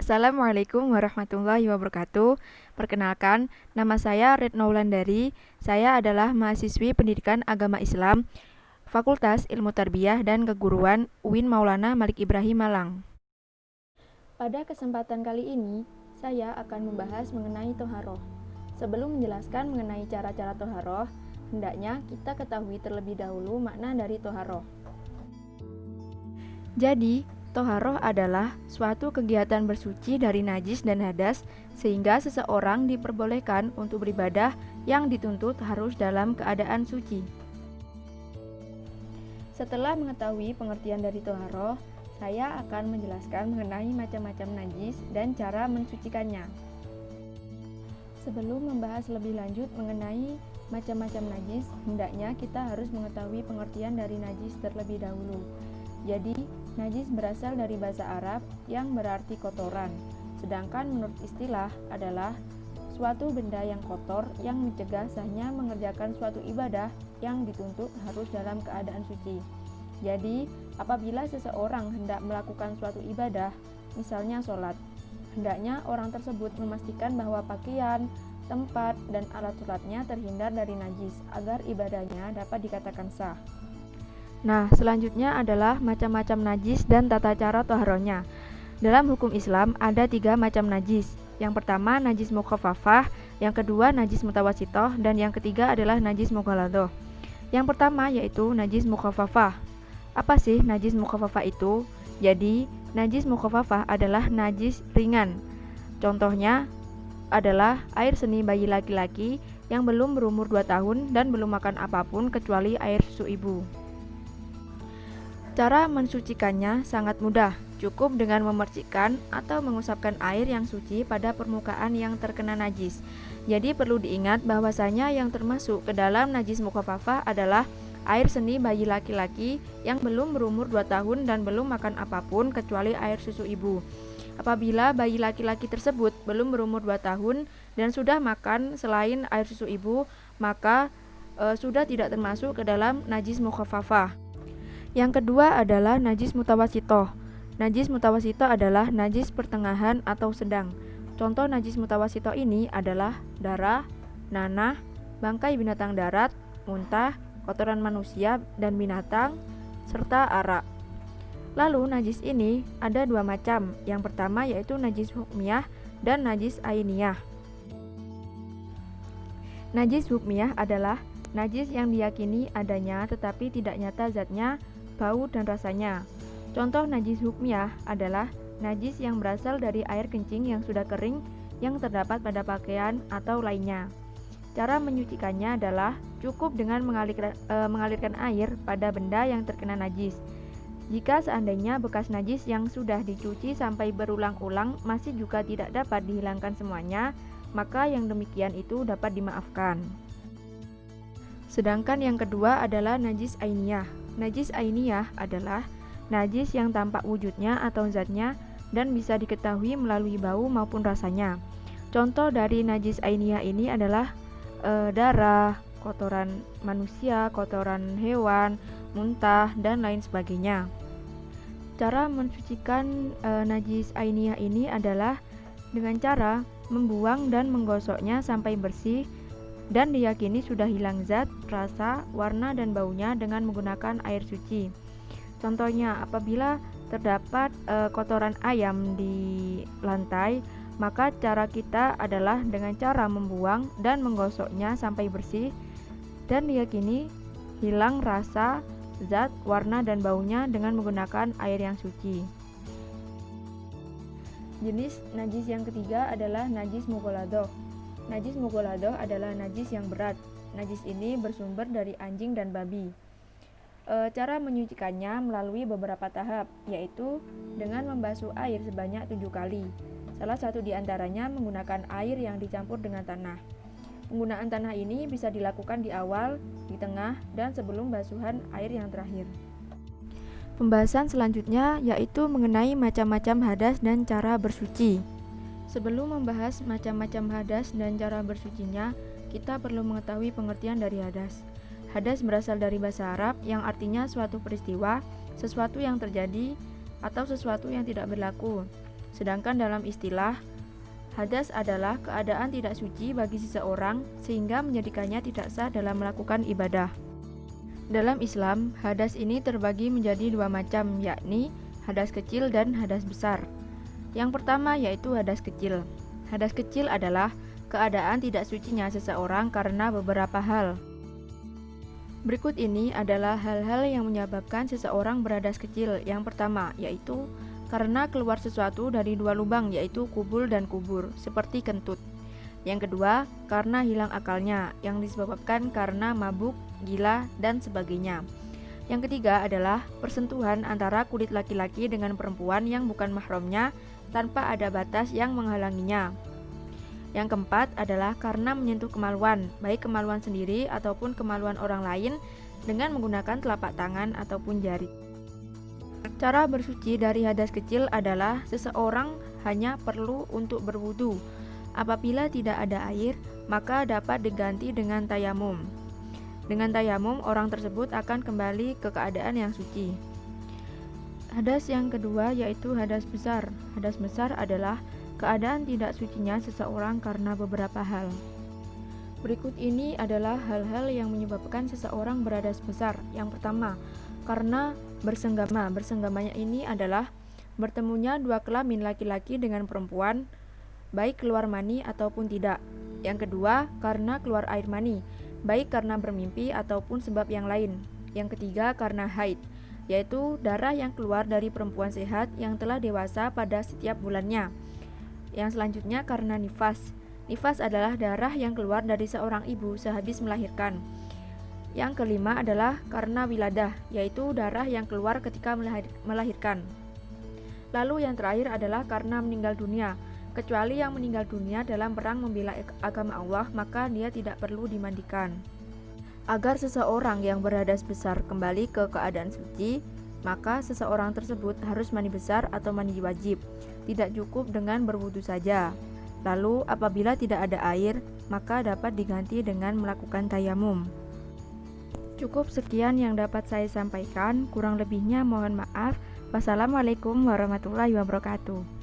Assalamualaikum warahmatullahi wabarakatuh. Perkenalkan, nama saya Retno Wulandari. Saya adalah mahasiswi Pendidikan Agama Islam, Fakultas Ilmu Tarbiyah dan Keguruan UIN Maulana Malik Ibrahim Malang. Pada kesempatan kali ini, saya akan membahas mengenai toharoh. Sebelum menjelaskan mengenai cara-cara toharoh, hendaknya kita ketahui terlebih dahulu makna dari toharoh. Jadi, toharoh adalah suatu kegiatan bersuci dari najis dan hadas sehingga seseorang diperbolehkan untuk beribadah yang dituntut harus dalam keadaan suci. Setelah mengetahui pengertian dari toharoh, saya akan menjelaskan mengenai macam-macam najis dan cara mensucikannya. Sebelum membahas lebih lanjut mengenai macam-macam najis, hendaknya kita harus mengetahui pengertian dari najis terlebih dahulu. Jadi, najis berasal dari bahasa Arab yang berarti kotoran, sedangkan menurut istilah adalah suatu benda yang kotor yang mencegah sahnya mengerjakan suatu ibadah yang dituntut harus dalam keadaan suci. Jadi, apabila seseorang hendak melakukan suatu ibadah, misalnya sholat, hendaknya orang tersebut memastikan bahwa pakaian, tempat, dan alat sholatnya terhindar dari najis agar ibadahnya dapat dikatakan sah. Nah, selanjutnya adalah macam-macam najis dan tata cara toharohnya. Dalam hukum Islam ada 3 macam najis. Yang pertama najis mukhafafah, yang kedua najis mutawasitoh, dan yang ketiga adalah najis mughaladhoh. Yang pertama yaitu najis mukhafafah. Apa sih najis mukhafafah itu? Jadi, najis mukhafafah adalah najis ringan. Contohnya adalah air seni bayi laki-laki yang belum berumur 2 tahun dan belum makan apapun kecuali air susu ibu. Cara mensucikannya sangat mudah, cukup dengan memercikkan atau mengusapkan air yang suci pada permukaan yang terkena najis. Jadi perlu diingat bahwasanya yang termasuk ke dalam najis mukhafafah adalah air seni bayi laki-laki yang belum berumur 2 tahun dan belum makan apapun kecuali air susu ibu. Apabila bayi laki-laki tersebut belum berumur 2 tahun dan sudah makan selain air susu ibu, maka sudah tidak termasuk ke dalam najis mukhafafah. Yang kedua adalah najis mutawasitoh. Najis mutawasitoh adalah najis pertengahan atau sedang. Contoh najis mutawasitoh ini adalah darah, nanah, bangkai binatang darat, muntah, kotoran manusia dan binatang, serta arak. Lalu najis ini ada 2 macam. Yang pertama yaitu najis hukmiyah dan najis ainiyah. Najis hukmiyah adalah najis yang diyakini adanya tetapi tidak nyata zatnya, bau dan rasanya. Contoh najis hukmiyah adalah najis yang berasal dari air kencing yang sudah kering yang terdapat pada pakaian atau lainnya. Cara menyucikannya adalah cukup dengan mengalirkan air pada benda yang terkena najis. Jika seandainya bekas najis yang sudah dicuci sampai berulang-ulang masih juga tidak dapat dihilangkan semuanya, maka yang demikian itu dapat dimaafkan. Sedangkan yang kedua adalah najis ainiyah. Najis ainiyah adalah najis yang tampak wujudnya atau zatnya dan bisa diketahui melalui bau maupun rasanya. Contoh dari najis ainiyah ini adalah darah, kotoran manusia, kotoran hewan, muntah, dan lain sebagainya. Cara mensucikan najis ainiyah ini adalah dengan cara membuang dan menggosoknya sampai bersih dan diyakini sudah hilang zat, rasa, warna, dan baunya dengan menggunakan air suci. Contohnya, apabila terdapat kotoran ayam di lantai, maka cara kita adalah dengan cara membuang dan menggosoknya sampai bersih dan diyakini hilang rasa, zat, warna, dan baunya dengan menggunakan air yang suci. Jenis najis yang ketiga adalah najis mughaladhoh. Najis mughaladhoh adalah najis yang berat. Najis ini bersumber dari anjing dan babi. Cara menyucikannya melalui beberapa tahap, yaitu dengan membasuh air sebanyak 7 kali. Salah satu di antaranya menggunakan air yang dicampur dengan tanah. Penggunaan tanah ini bisa dilakukan di awal, di tengah, dan sebelum basuhan air yang terakhir. Pembahasan selanjutnya yaitu mengenai macam-macam hadas dan cara bersuci. Sebelum membahas macam-macam hadas dan cara bersucinya, kita perlu mengetahui pengertian dari hadas. Hadas berasal dari bahasa Arab yang artinya suatu peristiwa, sesuatu yang terjadi, atau sesuatu yang tidak berlaku. Sedangkan dalam istilah, hadas adalah keadaan tidak suci bagi seseorang sehingga menjadikannya tidak sah dalam melakukan ibadah. Dalam Islam, hadas ini terbagi menjadi dua macam, yakni hadas kecil dan hadas besar. Yang pertama yaitu hadas kecil. Hadas kecil adalah keadaan tidak sucinya seseorang karena beberapa hal. Berikut ini adalah hal-hal yang menyebabkan seseorang berhadas kecil. Yang pertama yaitu karena keluar sesuatu dari dua lubang, yaitu kubul dan kubur, seperti kentut. Yang kedua, karena hilang akalnya, yang disebabkan karena mabuk, gila, dan sebagainya. Yang ketiga adalah persentuhan antara kulit laki-laki dengan perempuan yang bukan mahramnya tanpa ada batas yang menghalanginya. Yang keempat adalah karena menyentuh kemaluan, baik kemaluan sendiri ataupun kemaluan orang lain dengan menggunakan telapak tangan ataupun jari. Cara bersuci dari hadas kecil adalah seseorang hanya perlu untuk berwudu. Apabila tidak ada air, maka dapat diganti dengan tayamum. Dengan tayamum, orang tersebut akan kembali ke keadaan yang suci. Hadas yang kedua yaitu hadas besar. Hadas besar adalah keadaan tidak sucinya seseorang karena beberapa hal. Berikut ini adalah hal-hal yang menyebabkan seseorang berhadas besar. Yang pertama, karena bersenggama. Bersenggama ini adalah bertemunya dua kelamin laki-laki dengan perempuan, baik keluar mani ataupun tidak. Yang kedua, karena keluar air mani, baik karena bermimpi ataupun sebab yang lain. Yang ketiga, karena haid, yaitu darah yang keluar dari perempuan sehat yang telah dewasa pada setiap bulannya. Yang selanjutnya karena nifas. Nifas adalah darah yang keluar dari seorang ibu sehabis melahirkan. Yang kelima adalah karena wiladah, yaitu darah yang keluar ketika melahirkan. Lalu yang terakhir adalah karena meninggal dunia. Kecuali yang meninggal dunia dalam perang membela agama Allah, maka dia tidak perlu dimandikan. Agar seseorang yang berhadas besar kembali ke keadaan suci, maka seseorang tersebut harus mandi besar atau mandi wajib. Tidak cukup dengan berwudu saja. Lalu apabila tidak ada air, maka dapat diganti dengan melakukan tayamum. Cukup sekian yang dapat saya sampaikan, kurang lebihnya mohon maaf. Wassalamualaikum warahmatullahi wabarakatuh.